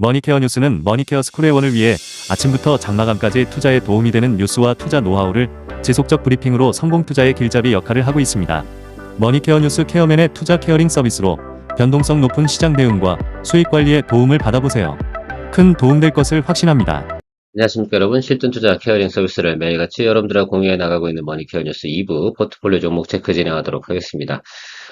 머니케어 뉴스는 머니케어 스쿨회원을 위해 아침부터 장마감까지 투자에 도움이 되는 뉴스와 투자 노하우를 지속적 브리핑으로 성공 투자의 길잡이 역할을 하고 있습니다. 머니케어 뉴스 케어맨의 투자 케어링 서비스로 변동성 높은 시장 대응과 수익 관리에 도움을 받아보세요. 큰 도움될 것을 확신합니다. 안녕하십니까 여러분. 실전 투자 케어링 서비스를 매일같이 여러분들과 공유해 나가고 있는 머니케어 뉴스 2부 포트폴리오 종목 체크 진행하도록 하겠습니다.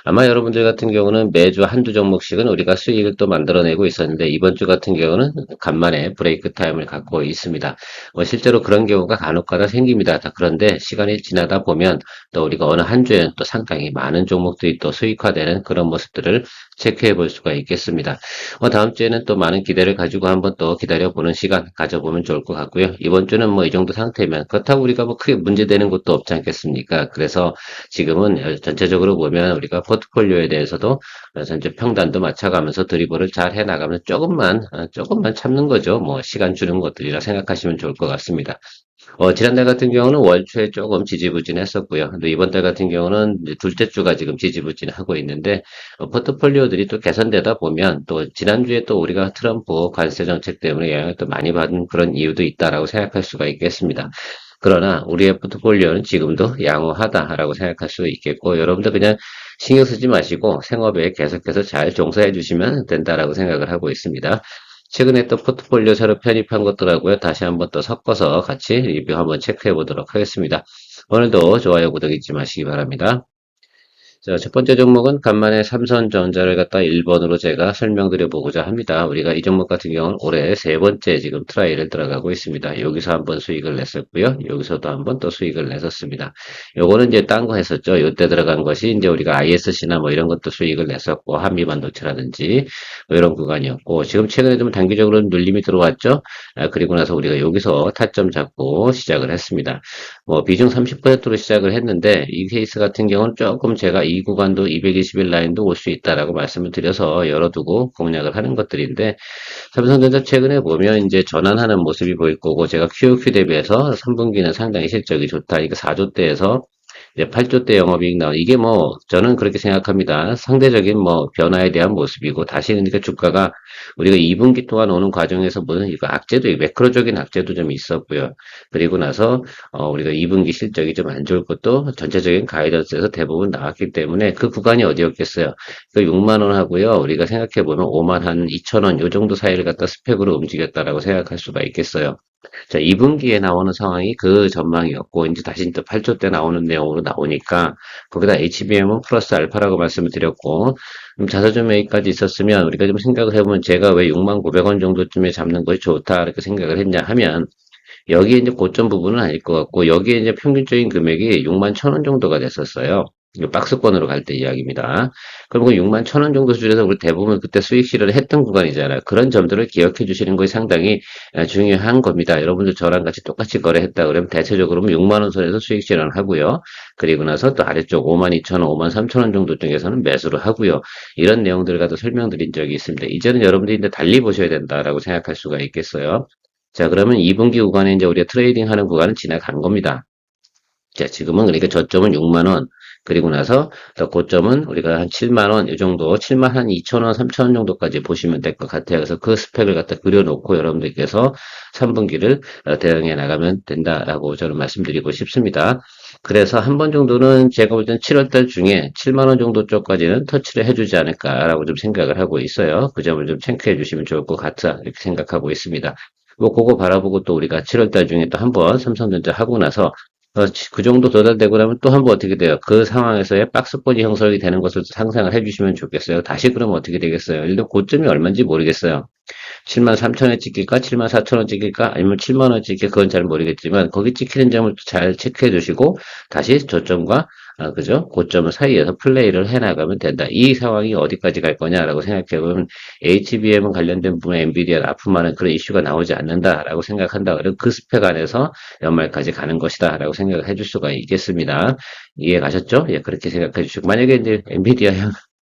아마 여러분들 같은 경우는 매주 한두 종목씩은 우리가 수익을 또 만들어내고 있었는데 이번 주 같은 경우는 간만에 브레이크 타임을 갖고 있습니다. 실제로 그런 경우가 간혹가다 생깁니다. 그런데 시간이 지나다 보면 또 우리가 어느 한 주에는 또 상당히 많은 종목들이 또 수익화되는 그런 모습들을 체크해 볼 수가 있겠습니다. 다음 주에는 또 많은 기대를 가지고 한번 또 기다려보는 시간 가져보면 좋을 것 같고요. 이번 주는 뭐 이 정도 상태면 그렇다고 우리가 뭐 크게 문제되는 것도 없지 않겠습니까? 그래서 지금은 전체적으로 보면 우리가 포트폴리오에 대해서도 전체 평단도 맞춰가면서 드리블을 잘 해나가면 조금만 참는 거죠. 뭐 시간 주는 것들이라 생각하시면 좋을 것 같습니다. 지난달 같은 경우는 월초에 조금 지지부진했었고요. 근데 이번 달 같은 경우는 이제 둘째 주가 지금 지지부진하고 있는데, 포트폴리오들이 또 개선되다 보면 또 지난주에 또 우리가 트럼프 관세 정책 때문에 영향을 또 많이 받은 그런 이유도 있다라고 생각할 수가 있겠습니다. 그러나 우리의 포트폴리오는 지금도 양호하다라고 생각할 수 있겠고, 여러분들 그냥 신경 쓰지 마시고 생업에 계속해서 잘 종사해 주시면 된다라고 생각을 하고 있습니다. 최근에 또 포트폴리오 새로 편입한 것들하고요. 다시 한번 또 섞어서 같이 리뷰 한번 체크해 보도록 하겠습니다. 오늘도 좋아요, 구독 잊지 마시기 바랍니다. 자, 첫 번째 종목은 간만에 삼성전자를 갖다 1번으로 제가 설명드려 보고자 합니다. 우리가 이 종목 같은 경우는 올해 세 번째 지금 트라이를 들어가고 있습니다. 여기서 한번 수익을 냈었고요. 여기서도 한번 또 수익을 냈었습니다. 요거는 이제 딴 거 했었죠. 이때 들어간 것이 이제 우리가 ISC나 뭐 이런 것도 수익을 냈었고, 한미반도체라든지 뭐 이런 구간이었고, 지금 최근에 좀 단기적으로 눌림이 들어왔죠. 그리고 나서 우리가 여기서 타점 잡고 시작을 했습니다. 뭐 비중 30%로 시작을 했는데 이 케이스 같은 경우는 조금 제가 이 구간도 220일 라인도 올 수 있다라고 말씀을 드려서 열어두고 공략을 하는 것들인데, 삼성전자 최근에 보면 이제 전환하는 모습이 보일 거고, 제가 QOQ 대비해서 3분기는 상당히 실적이 좋다. 그러니까 4조대에서 이제 8조대 영업이익 나온 이게 뭐 저는 그렇게 생각합니다. 상대적인 뭐 변화에 대한 모습이고, 다시 그러니까 주가가 우리가 2분기 동안 오는 과정에서 보는 이거 악재도 매크로적인 악재도 좀 있었고요. 그리고 나서 우리가 2분기 실적이 좀 안 좋을 것도 전체적인 가이던스에서 대부분 나왔기 때문에 그 구간이 어디였겠어요. 그 6만 원 하고요. 우리가 생각해 보면 5만 한 2천 원 요 정도 사이를 갖다 스펙으로 움직였다라고 생각할 수가 있겠어요. 자, 2분기에 나오는 상황이 그 전망이었고, 이제 다시 또 8조 때 나오는 내용으로 나오니까, 거기다 HBM은 플러스 알파라고 말씀을 드렸고, 자사주 매입까지 있었으면, 우리가 좀 생각을 해보면, 제가 왜 6만 900원 정도쯤에 잡는 것이 좋다, 이렇게 생각을 했냐 하면, 여기에 이제 고점 부분은 아닐 것 같고, 여기에 이제 평균적인 금액이 6만 1,000원 정도가 됐었어요. 이거 박스권으로 갈 때 이야기입니다. 그럼 그 6만 1,000원 정도 수준에서 우리 대부분 그때 수익 실현을 했던 구간이잖아요. 그런 점들을 기억해 주시는 것이 상당히 중요한 겁니다. 여러분들 저랑 같이 똑같이 거래했다 그러면 대체적으로 6만 원 선에서 수익 실현을 하고요. 그리고 나서 또 아래쪽 5만 2천 원, 5만 3천 원 정도 쪽에서는 매수를 하고요. 이런 내용들을 가도 설명드린 적이 있습니다. 이제는 여러분들이 이제 달리 보셔야 된다라고 생각할 수가 있겠어요. 자, 그러면 2분기 구간에 이제 우리가 트레이딩 하는 구간은 지나간 겁니다. 자, 지금은 그러니까 저점은 6만 원, 그리고 나서 더 고점은 우리가 한 7만 원, 이 정도, 7만 한 2천 원, 3천 원 정도까지 보시면 될 것 같아요. 그래서 그 스펙을 갖다 그려놓고 여러분들께서 3분기를 대응해 나가면 된다라고 저는 말씀드리고 싶습니다. 그래서 한 번 정도는 제가 볼 때는 7월 달 중에 7만 원 정도 쪽까지는 터치를 해주지 않을까라고 좀 생각을 하고 있어요. 그 점을 좀 체크해 주시면 좋을 것 같아 이렇게 생각하고 있습니다. 뭐 그거 바라보고 또 우리가 7월 달 중에 또 한 번 삼성전자 하고 나서 그 정도 도달되고 나면 또 한 번 어떻게 돼요? 그 상황에서의 박스권이 형성이 되는 것을 상상을 해주시면 좋겠어요. 다시 그러면 어떻게 되겠어요? 일단 고점이 얼마인지 모르겠어요. 7만 3천 원 찍힐까? 7만 4천 원 찍힐까? 아니면 7만 원 찍힐까? 그건 잘 모르겠지만 거기 찍히는 점을 잘 체크해 주시고 다시 저점과 그죠? 고점 사이에서 플레이를 해나가면 된다. 이 상황이 어디까지 갈 거냐라고 생각해보면 HBM 관련된 부분 엔비디아 납품하는 그런 이슈가 나오지 않는다라고 생각한다. 그러면 그 스펙 안에서 연말까지 가는 것이다라고 생각을 해줄 수가 있겠습니다. 이해 가셨죠? 예, 그렇게 생각해 주시고 만약에 이제 엔비디아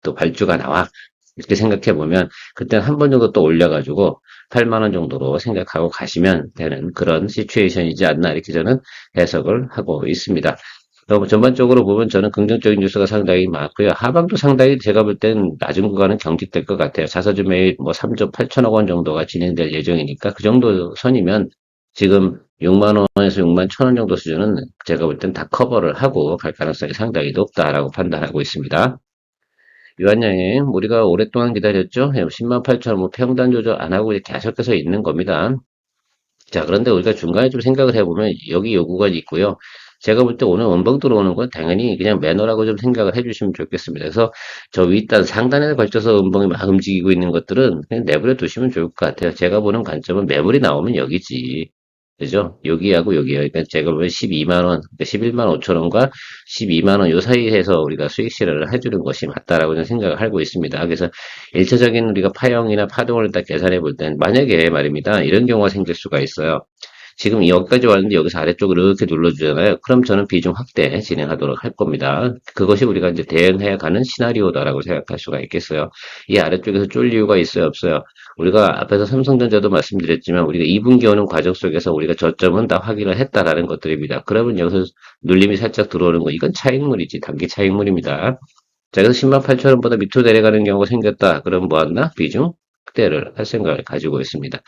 또 발주가 나와. 이렇게 생각해 보면 그때는 한 번 정도 또 올려가지고 8만 원 정도로 생각하고 가시면 되는 그런 시츄에이션이지 않나 이렇게 저는 해석을 하고 있습니다. 너무 전반적으로 보면 저는 긍정적인 뉴스가 상당히 많고요. 하방도 상당히 제가 볼 땐 낮은 구간은 경직될 것 같아요. 자사주 매입 뭐 3조 8천억 원 정도가 진행될 예정이니까 그 정도 선이면 지금 6만 원에서 6만 1천 원 정도 수준은 제가 볼 땐 다 커버를 하고 갈 가능성이 상당히 높다라고 판단하고 있습니다. 유한양님, 우리가 오랫동안 기다렸죠? 10만 8천 원, 뭐 평단 조절 안 하고 이렇게 계속해서 있는 겁니다. 자, 그런데 우리가 중간에 좀 생각을 해보면 여기 요구가 있고요. 제가 볼 때 오늘 원봉 들어오는 건 당연히 그냥 매너라고 좀 생각을 해주시면 좋겠습니다. 그래서 저 윗단 상단에 걸쳐서 음봉이 막 움직이고 있는 것들은 그냥 내버려 두시면 좋을 것 같아요. 제가 보는 관점은 매물이 나오면 여기지. 그죠? 여기하고 여기요. 그러니까 제가 보면 12만 원, 그러니까 11만 5천 원과 12만 원 요 사이에서 우리가 수익 실현을 해주는 것이 맞다라고 저는 생각을 하고 있습니다. 그래서 일차적인 우리가 파형이나 파동을 딱 계산해 볼 땐 만약에 말입니다. 이런 경우가 생길 수가 있어요. 지금 여기까지 왔는데 여기서 아래쪽으로 이렇게 눌러주잖아요. 그럼 저는 비중 확대 진행하도록 할 겁니다. 그것이 우리가 이제 대응해 가는 시나리오다라고 생각할 수가 있겠어요. 이 아래쪽에서 쫄 이유가 있어요, 없어요? 우리가 앞에서 삼성전자도 말씀드렸지만 우리가 2분기 오는 과정 속에서 우리가 저점은 다 확인을 했다라는 것들입니다. 그러면 여기서 눌림이 살짝 들어오는 거 이건 차익물이지 단기 차익물입니다. 자, 그래서 10만 8천 원보다 밑으로 내려가는 경우가 생겼다. 그럼 뭐 한다? 비중 확대를 할 생각을 가지고 있습니다.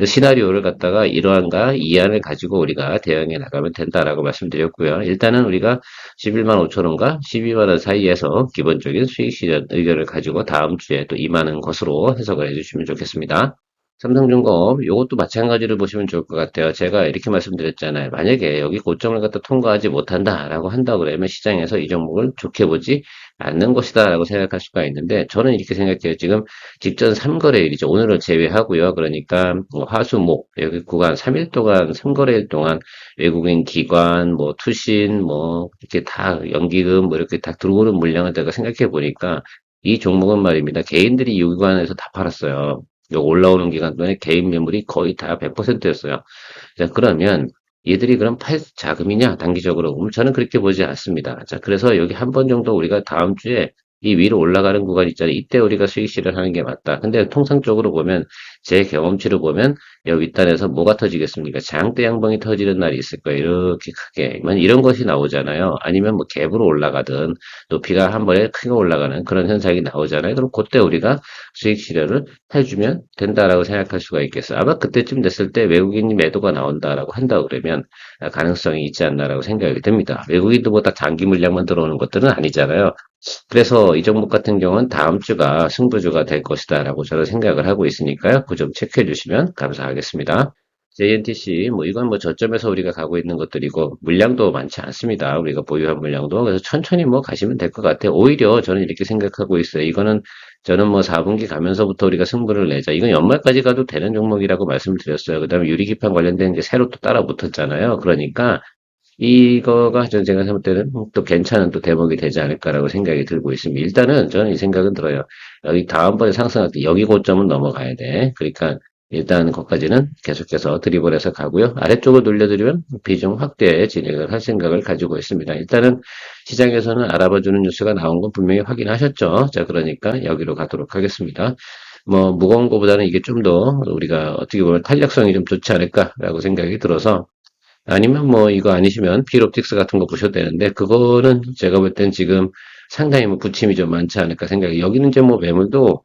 시나리오를 갖다가 이러한가 이안을 가지고 우리가 대응해 나가면 된다라고 말씀드렸고요. 일단은 우리가 11만 5천 원과 12만 원 사이에서 기본적인 수익 실현 의견을 가지고 다음 주에 또 임하는 것으로 해석을 해주시면 좋겠습니다. 삼성중공업 이것도 마찬가지로 보시면 좋을 것 같아요. 제가 이렇게 말씀드렸잖아요. 만약에 여기 고점을 갖다 통과하지 못한다라고 한다 그러면 시장에서 이 종목을 좋게 보지 않는 것이다라고 생각할 수가 있는데 저는 이렇게 생각해요. 지금 직전 3거래일이죠. 오늘은 제외하고요. 그러니까 뭐 화수목 여기 구간 3일 동안 3거래일 동안 외국인 기관 뭐 투신 뭐 이렇게 다 연기금 뭐 이렇게 다 들어오는 물량을 제가 생각해 보니까 이 종목은 말입니다. 개인들이 이 구간에서 다 팔았어요. 요 올라오는 기간 동안에 개인 매물이 거의 다 100%였어요. 자, 그러면 얘들이 그럼 팔 자금이냐, 단기적으로? 저는 그렇게 보지 않습니다. 자, 그래서 여기 한 번 정도 우리가 다음 주에 이 위로 올라가는 구간 있잖아요. 이때 우리가 수익 실현하는 게 맞다. 근데 통상적으로 보면, 제 경험치로 보면, 여기 윗단에서 뭐가 터지겠습니까? 장대 양봉이 터지는 날이 있을 거예요. 이렇게 크게. 이런 것이 나오잖아요. 아니면 뭐 갭으로 올라가든, 높이가 한 번에 크게 올라가는 그런 현상이 나오잖아요. 그럼 그때 우리가 수익 실현을 해주면 된다라고 생각할 수가 있겠어요. 아마 그때쯤 됐을 때 외국인 매도가 나온다라고 한다 그러면 가능성이 있지 않나라고 생각이 듭니다. 외국인도 뭐 다 장기 물량만 들어오는 것들은 아니잖아요. 그래서 이 종목 같은 경우는 다음 주가 승부주가 될 것이다라고 저는 생각을 하고 있으니까요. 그 점 체크해 주시면 감사하겠습니다. JNTC, 뭐, 이건 뭐 저점에서 우리가 가고 있는 것들이고, 물량도 많지 않습니다. 우리가 보유한 물량도. 그래서 천천히 뭐 가시면 될 것 같아요. 오히려 저는 이렇게 생각하고 있어요. 이거는 저는 뭐 4분기 가면서부터 우리가 승부를 내자. 이건 연말까지 가도 되는 종목이라고 말씀을 드렸어요. 그 다음에 유리기판 관련된 게 새로 또 따라 붙었잖아요. 그러니까 이거가 제가 생각할 때는 또 괜찮은 또 대목이 되지 않을까라고 생각이 들고 있습니다. 일단은 저는 이 생각은 들어요. 여기 다음번에 상승할 때 여기 고점은 넘어가야 돼. 그러니까 일단 거기까지는 계속해서 드리블해서 가고요. 아래쪽을 돌려드리면 비중 확대 진행을 할 생각을 가지고 있습니다. 일단은 시장에서는 알아봐주는 뉴스가 나온 건 분명히 확인하셨죠. 자, 그러니까 여기로 가도록 하겠습니다. 뭐 무거운 것보다는 이게 좀 더 우리가 어떻게 보면 탄력성이 좀 좋지 않을까라고 생각이 들어서 아니면 뭐 이거 아니시면 필옵틱스 같은 거 보셔도 되는데 그거는 제가 볼 땐 지금 상당히 뭐 부침이 좀 많지 않을까 생각이 여기는 이제 뭐 매물도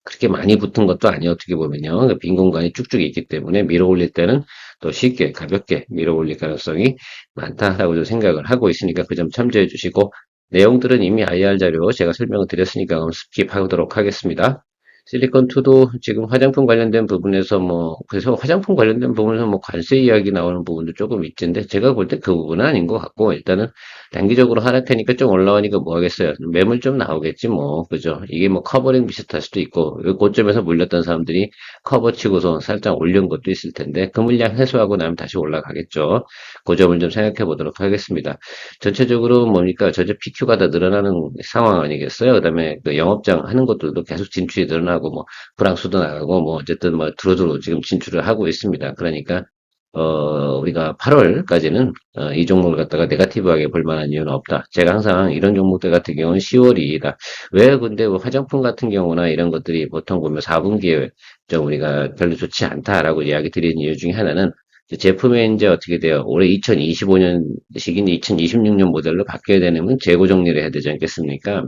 그렇게 많이 붙은 것도 아니에요. 어떻게 보면요. 그러니까 빈 공간이 쭉쭉 있기 때문에 밀어 올릴 때는 또 쉽게 가볍게 밀어 올릴 가능성이 많다라고 좀 생각을 하고 있으니까 그 점 참조해 주시고 내용들은 이미 IR 자료 제가 설명을 드렸으니까 스킵하도록 하겠습니다. 실리콘2도 지금 화장품 관련된 부분에서 뭐, 그래서 화장품 관련된 부분에서 뭐 관세 이야기 나오는 부분도 조금 있던데, 제가 볼 때 그 부분은 아닌 것 같고, 일단은 단기적으로 하락하니까 좀 올라오니까 뭐 하겠어요. 매물 좀 나오겠지 뭐, 그죠? 이게 뭐 커버링 비슷할 수도 있고, 이 고점에서 물렸던 사람들이 커버 치고서 살짝 올린 것도 있을 텐데, 그 물량 해소하고 나면 다시 올라가겠죠. 그 점을 좀 생각해 보도록 하겠습니다. 전체적으로 뭡니까? 전체 PQ가 다 늘어나는 상황 아니겠어요? 그 다음에 그 영업장 하는 것들도 계속 진출이 늘어나고, 뭐, 프랑스도 나가고, 뭐, 어쨌든 뭐, 두루두루 지금 진출을 하고 있습니다. 그러니까, 우리가 8월까지는, 이 종목을 갖다가 네가티브하게 볼 만한 이유는 없다. 제가 항상 이런 종목들 같은 경우는 10월이다. 왜 근데 뭐 화장품 같은 경우나 이런 것들이 보통 보면 4분기에 좀 우리가 별로 좋지 않다라고 이야기 드리는 이유 중에 하나는 제품이 이제 어떻게 돼요? 올해 2025년식인 2026년 모델로 바뀌어야 되면 재고 정리를 해야 되지 않겠습니까?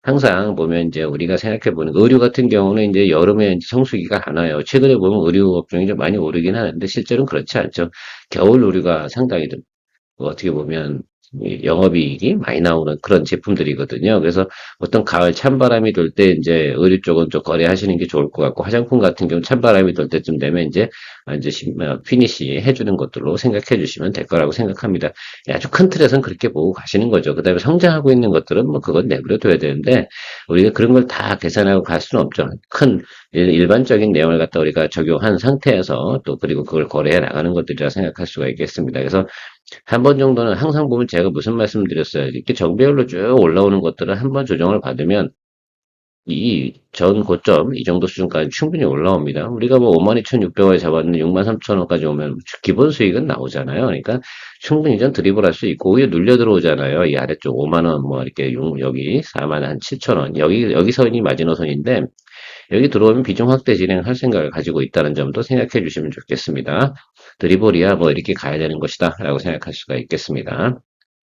항상 보면 이제 우리가 생각해 보는 의류 같은 경우는 이제 여름에 이제 성수기가 안 와요. 최근에 보면 의류 업종이 좀 많이 오르긴 하는데 실제로는 그렇지 않죠. 겨울 의류가 상당히 좀 어떻게 보면 이 영업이익이 많이 나오는 그런 제품들이거든요. 그래서 어떤 가을 찬바람이 돌 때 이제 의류 쪽은 좀 거래하시는 게 좋을 것 같고 화장품 같은 경우 찬바람이 돌 때쯤 되면 이제 피니시 해주는 것들로 생각해 주시면 될 거라고 생각합니다. 아주 큰 틀에서는 그렇게 보고 가시는 거죠. 그다음에 성장하고 있는 것들은 뭐 그건 내버려 둬야 되는데 우리가 그런 걸 다 계산하고 갈 수는 없죠. 큰 일반적인 내용을 갖다 우리가 적용한 상태에서 또 그리고 그걸 거래해 나가는 것들이라 생각할 수가 있겠습니다. 그래서 한 번 정도는 항상 보면 제가 무슨 말씀 드렸어요. 이렇게 정배열로 쭉 올라오는 것들은 한 번 조정을 받으면 이 전 고점 이 정도 수준까지 충분히 올라옵니다. 우리가 뭐 52,600원에 잡았는데 63,000원까지 오면 기본 수익은 나오잖아요. 그러니까 충분히 전 드리블할 수 있고 오히려 눌려 들어오잖아요. 이 아래쪽 5만 원 뭐 이렇게 여기 4만 한 7천 원 여기 선이 마지노선인데 여기 들어오면 비중 확대 진행할 생각을 가지고 있다는 점도 생각해 주시면 좋겠습니다. 드리블이야 뭐 이렇게 가야 되는 것이다 라고 생각할 수가 있겠습니다.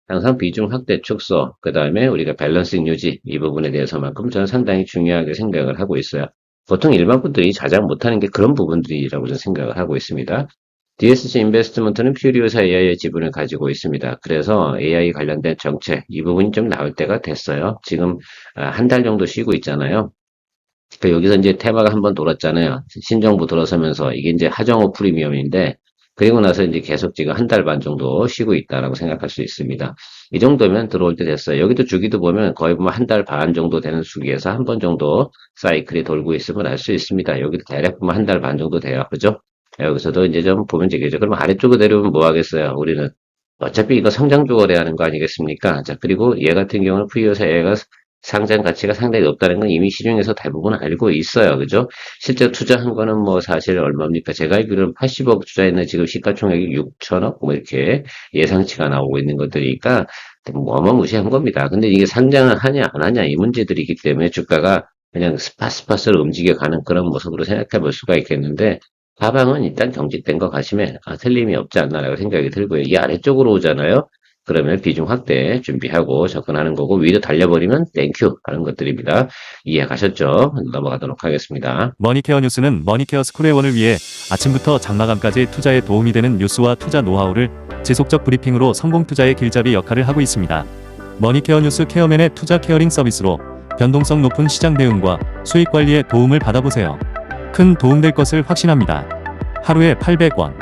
항상 비중 확대 축소, 그 다음에 우리가 밸런싱 유지 이 부분에 대해서만큼 저는 상당히 중요하게 생각을 하고 있어요. 보통 일반 분들이 자장 못하는 게 그런 부분들이라고 저는 생각을 하고 있습니다. DSG 인베스트먼트는 퓨리오사 AI의 지분을 가지고 있습니다. 그래서 AI 관련된 정책 이 부분이 좀 나올 때가 됐어요. 지금 한 달 정도 쉬고 있잖아요. 그러니까 여기서 이제 테마가 한번 돌았잖아요. 신정부 들어서면서 이게 이제 하정우 프리미엄인데 그리고 나서 이제 계속 지금 한 달 반 정도 쉬고 있다라고 생각할 수 있습니다. 이 정도면 들어올 때 됐어요. 여기도 주기도 보면 거의 보면 한 달 반 정도 되는 주기에서 한 번 정도 사이클이 돌고 있음을 알 수 있습니다. 여기도 대략 보면 한 달 반 정도 돼요. 그죠? 여기서도 이제 좀 보면 되겠죠. 그럼 아래쪽으로 내려오면 뭐 하겠어요? 우리는 어차피 이거 성장주 거래하는 거 아니겠습니까? 자, 그리고 얘 같은 경우는 푸이오사 얘가 상장 가치가 상당히 높다는 건 이미 시중에서 대부분 알고 있어요. 그죠? 실제 투자한 거는 뭐 사실 얼마입니까? 제가 알기로는 80억 투자했는데 지금 시가총액이 6천억? 뭐 이렇게 예상치가 나오고 있는 것들이니까 뭐 어마무시한 겁니다. 근데 이게 상장을 하냐, 안 하냐 이 문제들이기 때문에 주가가 그냥 스파스파스로 움직여가는 그런 모습으로 생각해 볼 수가 있겠는데 하방은 일단 경직된 거 가심에 틀림이 없지 않나라고 생각이 들고요. 이 아래쪽으로 오잖아요. 그러면 비중 확대 준비하고 접근하는 거고 위로 달려버리면 땡큐 하는 것들입니다. 이해가셨죠? 넘어가도록 하겠습니다. 머니케어 뉴스는 머니케어 스쿨회원을 위해 아침부터 장마감까지 투자에 도움이 되는 뉴스와 투자 노하우를 지속적 브리핑으로 성공 투자의 길잡이 역할을 하고 있습니다. 머니케어 뉴스 케어맨의 투자 케어링 서비스로 변동성 높은 시장 대응과 수익 관리에 도움을 받아보세요. 큰 도움될 것을 확신합니다. 하루에 800원.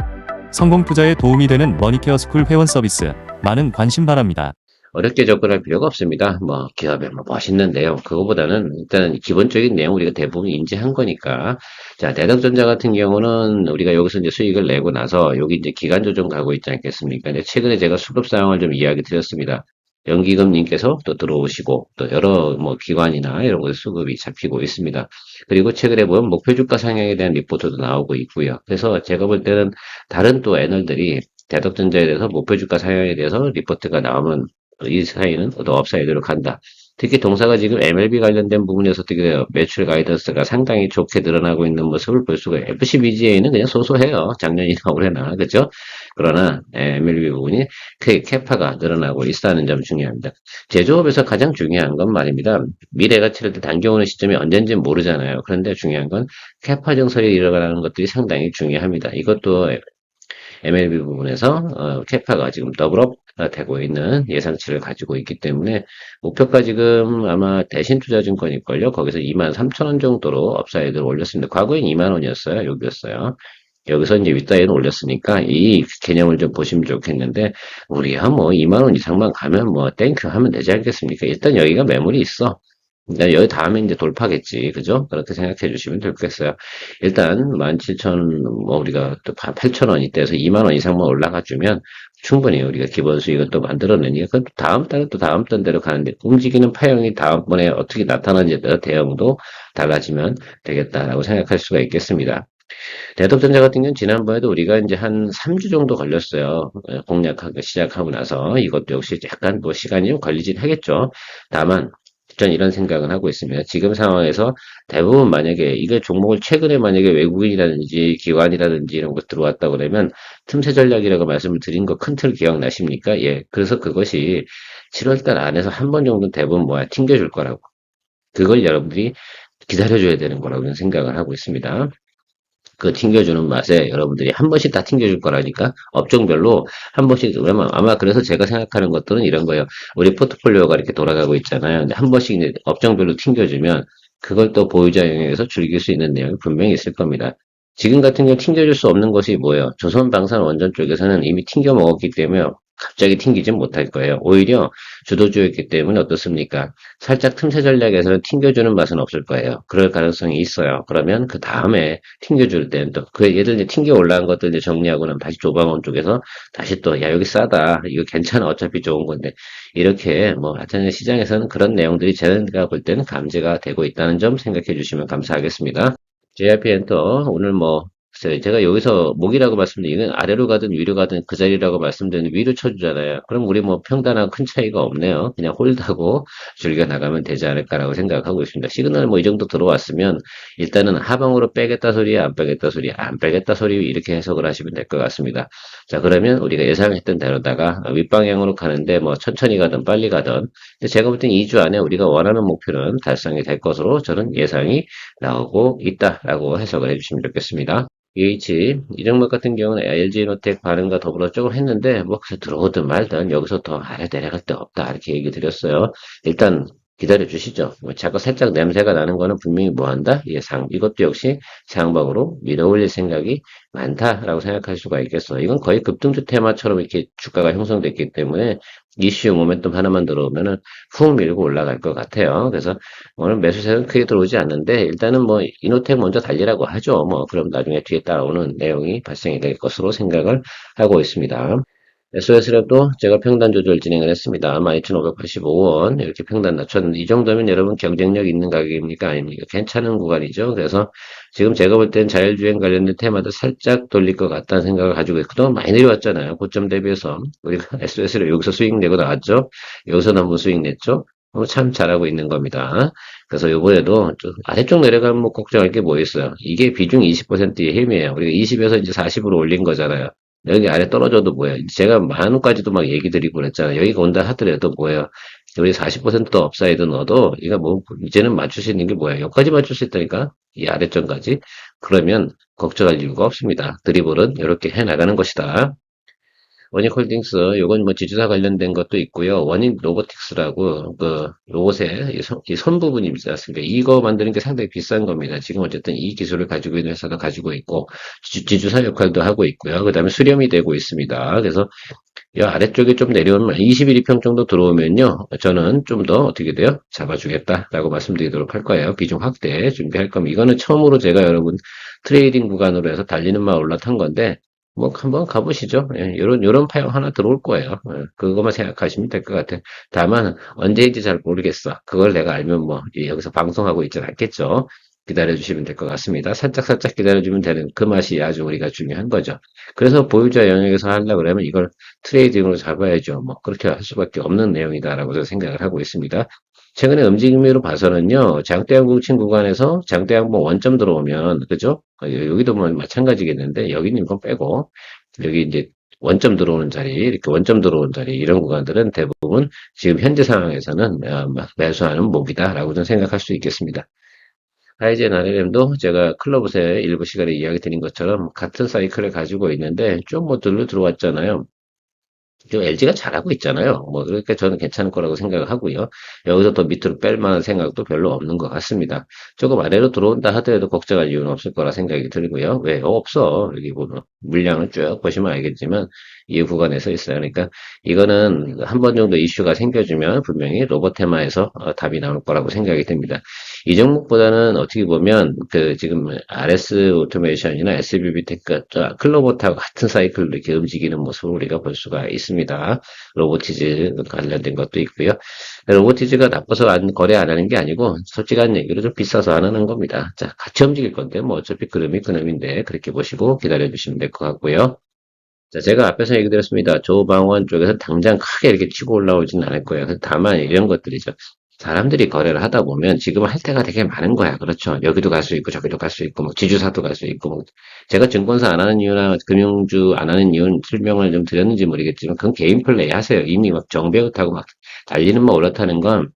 성공 투자에 도움이 되는 머니케어 스쿨 회원 서비스. 많은 관심 바랍니다. 어렵게 접근할 필요가 없습니다. 뭐 기업에 뭐 멋있는 내용 그거보다는 일단 기본적인 내용 우리가 대부분 인지한 거니까 자 대덕전자 같은 경우는 우리가 여기서 이제 수익을 내고 나서 여기 이제 기간 조정 가고 있지 않겠습니까? 근데 최근에 제가 수급 상황을 좀 이야기 드렸습니다. 연기금님께서 또 들어오시고 또 여러 뭐 기관이나 이런 곳에 수급이 잡히고 있습니다. 그리고 최근에 보면 목표 주가 상향에 대한 리포트도 나오고 있고요. 그래서 제가 볼 때는 다른 또 애널들이 대덕전자에 대해서 목표 주가 상향에 대해서 리포트가 나오면 이 사이는 또 업사이드로 간다. 특히 동사가 지금 MLB 관련된 부분에서 어떻게 돼요? 매출 가이던스가 상당히 좋게 늘어나고 있는 모습을 볼 수가 있어요. FCBGA는 그냥 소소해요. 작년이나 올해나, 그죠? 그러나 MLB 부분이 캐파가 늘어나고 있다는 점 중요합니다. 제조업에서 가장 중요한 건 말입니다. 미래 가치를 당겨오는 시점이 언젠지 모르잖아요. 그런데 중요한 건 캐파 정설이 일어나는 것들이 상당히 중요합니다. 이것도 MLB 부분에서 캐파가 지금 더블업 되고 있는 예상치를 가지고 있기 때문에 목표가 지금 아마 대신투자증권일걸요. 거기서 23,000원 정도로 업사이드를 올렸습니다. 과거엔 2만 원이었어요. 여기였어요. 여기서 이제 윗다이는 올렸으니까 이 개념을 좀 보시면 좋겠는데 우리야 뭐 2만 원 이상만 가면 뭐 땡큐 하면 되지 않겠습니까? 일단 여기가 매물이 있어. 여기 다음에 이제 돌파겠지. 그죠? 그렇게 생각해 주시면 좋겠어요. 일단 17,000, 뭐 우리가 또 8,000원 이때에서 2만 원 이상만 올라가 주면 충분히 우리가 기본 수익을 또 만들어내니까 그 다음 달에 또 다음 달대로 가는데 움직이는 파형이 다음번에 어떻게 나타나는지에 따라 대응도 달라지면 되겠다라고 생각할 수가 있겠습니다. 대덕전자 같은 경우는 지난번에도 우리가 이제 한 3주 정도 걸렸어요. 공략하기 시작하고 나서 이것도 역시 약간 뭐 시간이 좀 걸리긴 하겠죠. 다만 전 이런 생각은 하고 있습니다. 지금 상황에서 대부분 만약에 이게 종목을 최근에 만약에 외국인이라든지 기관이라든지 이런 거 들어왔다 그러면 틈새 전략이라고 말씀을 드린 거 큰 틀 기억나십니까? 예. 그래서 그것이 7월달 안에서 한 번 정도 대부분 뭐야 튕겨줄 거라고. 그걸 여러분들이 기다려줘야 되는 거라고 저는 생각을 하고 있습니다. 그 튕겨주는 맛에 여러분들이 한 번씩 다 튕겨줄 거라니까 업종별로 한 번씩 그러면 아마 그래서 제가 생각하는 것들은 이런 거예요. 우리 포트폴리오가 이렇게 돌아가고 있잖아요. 근데 한 번씩 이제 업종별로 튕겨주면 그걸 또 보유자 영역에서 즐길 수 있는 내용이 분명히 있을 겁니다. 지금 같은 경우 튕겨줄 수 없는 것이 뭐예요? 조선방산원전 쪽에서는 이미 튕겨 먹었기 때문에 갑자기 튕기진 못할 거예요. 오히려 주도주였기 때문에 어떻습니까? 살짝 틈새 전략에서는 튕겨주는 맛은 없을 거예요. 그럴 가능성이 있어요. 그러면 그 다음에 튕겨줄 때는 또, 그 예를 들어 튕겨 올라간 것들 이제 정리하고는 다시 조방원 쪽에서 다시 또, 야, 여기 싸다. 이거 괜찮아. 어차피 좋은 건데. 이렇게 뭐, 하여튼 시장에서는 그런 내용들이 제가 볼 때는 감지가 되고 있다는 점 생각해 주시면 감사하겠습니다. JYP 엔터, 오늘 뭐, 글쎄요, 제가 여기서 목이라고 말씀드리는 아래로 가든 위로 가든 그 자리라고 말씀드리는 위로 쳐주잖아요. 그럼 우리 뭐 평단하고 큰 차이가 없네요. 그냥 홀드하고 줄겨 나가면 되지 않을까라고 생각하고 있습니다. 시그널 뭐 이 정도 들어왔으면 일단은 하방으로 빼겠다 소리, 안 빼겠다 소리, 안 빼겠다 소리 이렇게 해석을 하시면 될 것 같습니다. 자, 그러면 우리가 예상했던 대로다가 윗방향으로 가는데 뭐 천천히 가든 빨리 가든 근데 제가 볼 땐 2주 안에 우리가 원하는 목표는 달성이 될 것으로 저는 예상이 나오고 있다라고 해석을 해주시면 좋겠습니다. UH, 이정목 같은 경우는 LG노텍 반응과 더불어 조금 했는데, 뭐, 그래서 들어오든 말든 여기서 더 아래 내려갈 데 없다. 이렇게 얘기 드렸어요. 일단 기다려 주시죠. 뭐 자꾸 살짝 냄새가 나는 거는 분명히 뭐 한다? 예상. 이것도 역시 상방으로 밀어 올릴 생각이 많다라고 생각할 수가 있겠어. 이건 거의 급등주 테마처럼 이렇게 주가가 형성됐기 때문에 이슈 모멘텀 하나만 들어오면은 훅 밀고 올라갈 것 같아요. 그래서 오늘 매수세는 크게 들어오지 않는데 일단은 뭐 이노텍 먼저 달리라고 하죠. 뭐 그럼 나중에 뒤에 따라오는 내용이 발생이 될 것으로 생각을 하고 있습니다. SOS랩도 제가 평단 조절 진행을 했습니다. 12,585원 이렇게 평단 낮췄는데 이 정도면 여러분 경쟁력 있는 가격입니까? 아닙니까? 괜찮은 구간이죠. 그래서 지금 제가 볼 땐 자율주행 관련된 테마도 살짝 돌릴 것 같다는 생각을 가지고 있고 그동안 많이 내려왔잖아요. 고점 대비해서 우리가 SOS를 여기서 수익 내고 나왔죠. 여기서도 한번 수익 냈죠. 참 잘하고 있는 겁니다. 그래서 이번에도 좀 아래쪽 내려가면 뭐 걱정할 게 뭐 있어요. 이게 비중 20%의 힘이에요. 우리가 20에서 이제 40으로 올린 거잖아요. 여기 아래 떨어져도 뭐예요? 제가 만원까지도 막 얘기 드리고 그랬잖아요. 여기가 온다 하더라도 뭐예요? 우리 40%더 업사이드 넣어도 이거 뭐 이제는 맞출 수 있는 게 뭐예요? 여기까지 맞출 수 있다니까? 이 아래점까지. 그러면 걱정할 이유가 없습니다. 드리블은 이렇게 해나가는 것이다. 원익홀딩스, 요건 뭐 지주사 관련된 것도 있고요. 원익 로보틱스라고 그 로봇의 이손 부분이 있지 않습니까? 이거 만드는 게 상당히 비싼 겁니다. 지금 어쨌든 이 기술을 가지고 있는 회사도 가지고 있고 지주사 역할도 하고 있고요. 그 다음에 수렴이 되고 있습니다. 그래서 이 아래쪽에 좀 내려오면 21평 정도 들어오면요. 저는 좀 더 어떻게 돼요? 잡아주겠다라고 말씀드리도록 할 거예요. 비중 확대 준비할 겁니다. 이거는 처음으로 제가 여러분 트레이딩 구간으로 해서 달리는 말 올라탄 건데 뭐 한번 가보시죠. 예, 요런 파형 하나 들어올 거예요. 예, 그것만 생각하시면 될 것 같아요. 다만 언제인지 잘 모르겠어. 그걸 내가 알면 뭐 여기서 방송하고 있진 않겠죠. 기다려주시면 될 것 같습니다. 살짝 기다려주면 되는 그 맛이 아주 우리가 중요한 거죠. 그래서 보유자 영역에서 하려고 그러면 이걸 트레이딩으로 잡아야죠. 뭐 그렇게 할 수밖에 없는 내용이다라고 저는 생각을 하고 있습니다. 최근에 움직임으로 봐서는요, 장대항공친 구간에서 장대항공 원점 들어오면, 그죠? 여기도 뭐 마찬가지겠는데, 여기는 이건 빼고, 여기 이제 원점 들어오는 자리, 이렇게 원점 들어오는 자리, 이런 구간들은 대부분 지금 현재 상황에서는 매수하는 목이다라고 저는 생각할 수 있겠습니다. 하이젠 RLM도 제가 클럽에서 일부 시간에 이야기 드린 것처럼 같은 사이클을 가지고 있는데, 좀 뭐 들어왔잖아요. 지금 LG가 잘하고 있잖아요. 뭐, 그러니까 저는 괜찮을 거라고 생각을 하고요. 여기서 더 밑으로 뺄 만한 생각도 별로 없는 것 같습니다. 조금 아래로 들어온다 하더라도 걱정할 이유는 없을 거라 생각이 들고요. 왜? 없어. 여기 보면. 물량을 쭉 보시면 알겠지만, 이 구간에서 있어요. 그러니까, 이거는 한 번 정도 이슈가 생겨주면 분명히 로봇 테마에서 답이 나올 거라고 생각이 듭니다. 이 종목보다는 어떻게 보면, 그, 지금 RS 오토메이션이나 SBB 테크, 클로버트하고 같은 사이클로 이렇게 움직이는 모습을 우리가 볼 수가 있습니다. 로보티즈 관련된 것도 있고요. 로보티즈가 나빠서 거래 안 하는 게 아니고 솔직한 얘기로 좀 비싸서 안 하는 겁니다. 자, 같이 움직일 건데 뭐 어차피 그놈이 그놈인데 그렇게 보시고 기다려 주시면 될 것 같고요. 자, 제가 앞에서 얘기 드렸습니다. 조방원 쪽에서 당장 크게 이렇게 치고 올라오지는 않을 거예요. 다만 이런 것들이죠. 사람들이 거래를 하다 보면 지금 할 때가 되게 많은 거야. 그렇죠. 여기도 갈 수 있고 저기도 갈 수 있고 뭐 지주사도 갈 수 있고 뭐 제가 증권사 안 하는 이유나 금융주 안 하는 이유는 설명을 좀 드렸는지 모르겠지만 그건 개인 플레이 하세요. 이미 막 정배우 타고 막 달리는 막 올라타는 건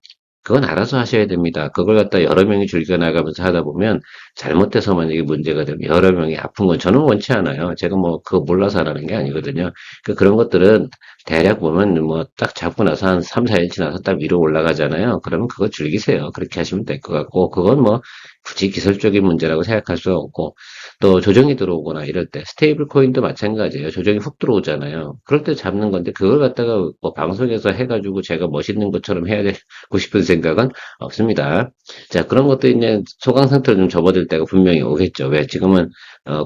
그건 알아서 하셔야 됩니다. 그걸 갖다 여러 명이 즐겨나가면서 하다 보면 잘못돼서 만약에 문제가 되면 여러 명이 아픈 건 저는 원치 않아요. 제가 뭐 그거 몰라서 하라는 게 아니거든요. 그런 것들은 대략 보면 뭐 딱 잡고 나서 한 3, 4일 지나서 딱 위로 올라가잖아요. 그러면 그거 즐기세요. 그렇게 하시면 될 것 같고 그건 뭐 굳이 기술적인 문제라고 생각할 수 없고 또 조정이 들어오거나 이럴 때 스테이블 코인도 마찬가지예요. 조정이 훅 들어오잖아요. 그럴 때 잡는 건데 그걸 갖다가 뭐 방송에서 해가지고 제가 멋있는 것처럼 해야 되고 싶은 생각은 없습니다. 자, 그런 것도 이제 소강 상태로 좀 접어들 때가 분명히 오겠죠. 왜 지금은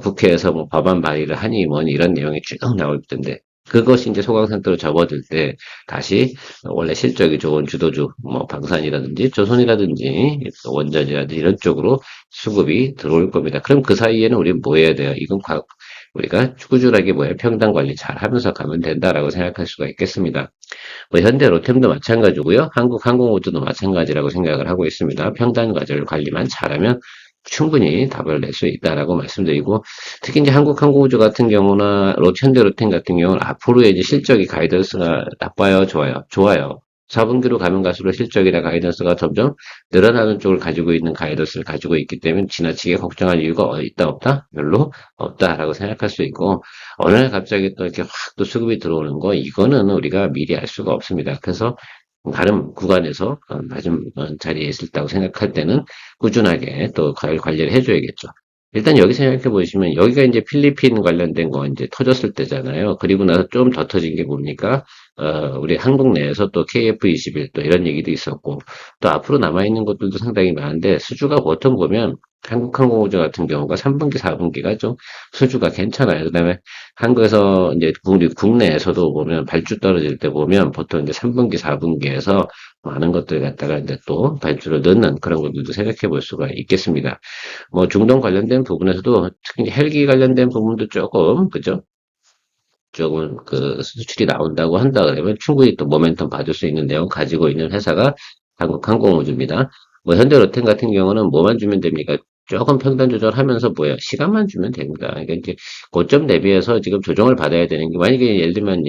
국회에서 뭐 법안 발의를 하니 뭐니 이런 내용이 쭉 나올 텐데 그것이 이제 소강 상태로 접어들 때 다시 원래 실적이 좋은 주도주 뭐 방산이라든지 조선이라든지 원전이라든지 이런 쪽으로 수급이 들어올 겁니다. 그럼 그 사이에는 우리는 뭐 해야 돼요? 이건 우리가 꾸준하게 뭐야 평단 관리 잘 하면서 가면 된다라고 생각할 수가 있겠습니다. 뭐 현대 로템도 마찬가지고요. 한국항공우주도 마찬가지라고 생각을 하고 있습니다. 평단 과절 관리만 잘하면 충분히 답을 낼 수 있다라고 말씀드리고 특히 이제 한국항공우주 같은 경우나 현대로템 같은 경우는 앞으로의 이제 실적이 가이던스가 나빠요, 좋아요, 좋아요. 4분기로 가면 갈수록 실적이나 가이던스가 점점 늘어나는 쪽을 가지고 있는 가이던스를 가지고 있기 때문에 지나치게 걱정할 이유가 있다 없다? 별로 없다라고 생각할 수 있고 어느 날 갑자기 또 이렇게 확 또 수급이 들어오는 거 이거는 우리가 미리 알 수가 없습니다. 그래서 다른 구간에서 낮은 자리에 있었다고 생각할 때는 꾸준하게 또 관리를 해줘야겠죠. 일단 여기 생각해 보시면 여기가 이제 필리핀 관련된 거 이제 터졌을 때잖아요. 그리고 나서 좀 더 터진 게 뭡니까? 우리 한국 내에서 또 KF21 또 이런 얘기도 있었고 또 앞으로 남아있는 것들도 상당히 많은데 수주가 보통 보면 한국항공우주 같은 경우가 3분기, 4분기가 좀 수주가 괜찮아요. 그다음에 한국에서 이제 우리 국내에서도 보면 발주 떨어질 때 보면 보통 이제 3분기, 4분기에서 많은 것들 갖다가 이제 또 발주를 넣는 그런 것들도 생각해 볼 수가 있겠습니다. 뭐 중동 관련된 부분에서도 특히 헬기 관련된 부분도 조금 그죠? 조금 그 수출이 나온다고 한다 그러면 충분히 또 모멘텀 받을 수 있는 내용 가지고 있는 회사가 한국항공우주입니다. 뭐 현대로템 같은 경우는 뭐만 주면 됩니까? 조금 평단 조절하면서 뭐예요? 시간만 주면 됩니다. 그러니까 이제 고점 대비해서 지금 조정을 받아야 되는 게 만약에 예를 들면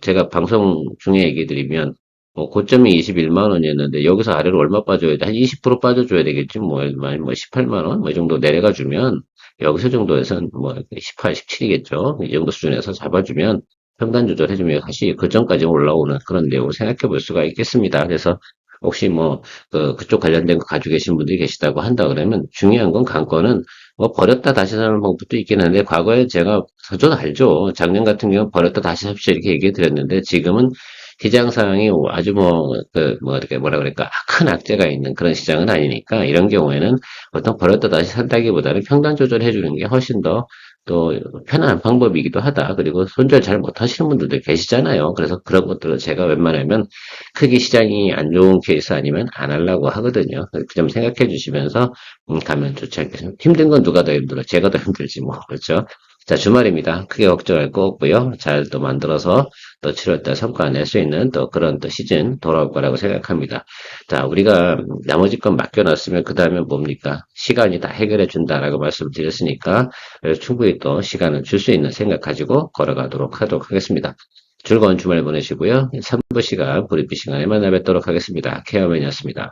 제가 방송 중에 얘기 드리면 뭐 고점이 21만 원이었는데 여기서 아래로 얼마 빠져야 돼? 한 20% 빠져줘야 되겠지. 뭐 18만 원? 뭐 이 정도 내려가 주면 여기서 정도에선 뭐 18, 17이겠죠. 이 정도 수준에서 잡아주면 평단 조절해주면 다시 그 전까지 올라오는 그런 내용을 생각해 볼 수가 있겠습니다. 그래서 혹시 뭐 그쪽 관련된 거 가지고 계신 분들이 계시다고 한다 그러면 중요한 건 관건은 뭐 버렸다 다시 사는 방법도 있긴 한데 과거에 제가 저도 알죠. 작년 같은 경우 버렸다 다시 삽시오 이렇게 얘기해 드렸는데 지금은 시장 상황이 아주 이렇게 뭐라 그럴까, 큰 악재가 있는 그런 시장은 아니니까, 이런 경우에는 보통 버렸다 다시 산다기보다는 평단 조절해주는 게 훨씬 또 편한 방법이기도 하다. 그리고 손절 잘 못하시는 분들도 계시잖아요. 그래서 그런 것들은 제가 웬만하면 크게 시장이 안 좋은 케이스 아니면 안 하려고 하거든요. 그 점 생각해 주시면서 가면 좋지 않겠습니까? 힘든 건 누가 더 힘들어? 제가 더 힘들지 뭐. 그렇죠? 자, 주말입니다. 크게 걱정할 거 없고요. 잘 또 만들어서 또 7월달 성과 낼 수 있는 또 그런 또 시즌 돌아올 거라고 생각합니다. 자, 우리가 나머지 건 맡겨놨으면 그 다음에 뭡니까? 시간이 다 해결해 준다라고 말씀드렸으니까 충분히 또 시간을 줄 수 있는 생각 가지고 걸어가도록 하도록 하겠습니다. 즐거운 주말 보내시고요. 3부 시간, 브리핑 시간에 만나 뵙도록 하겠습니다. 케어맨이었습니다.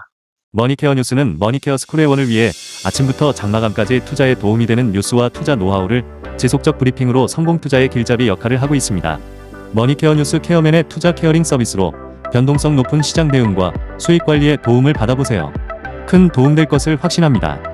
머니케어 뉴스는 머니케어 스쿨회원을 위해 아침부터 장마감까지 투자에 도움이 되는 뉴스와 투자 노하우를 지속적 브리핑으로 성공 투자의 길잡이 역할을 하고 있습니다. 머니케어 뉴스 케어맨의 투자 케어링 서비스로 변동성 높은 시장 대응과 수익 관리에 도움을 받아보세요. 큰 도움될 것을 확신합니다.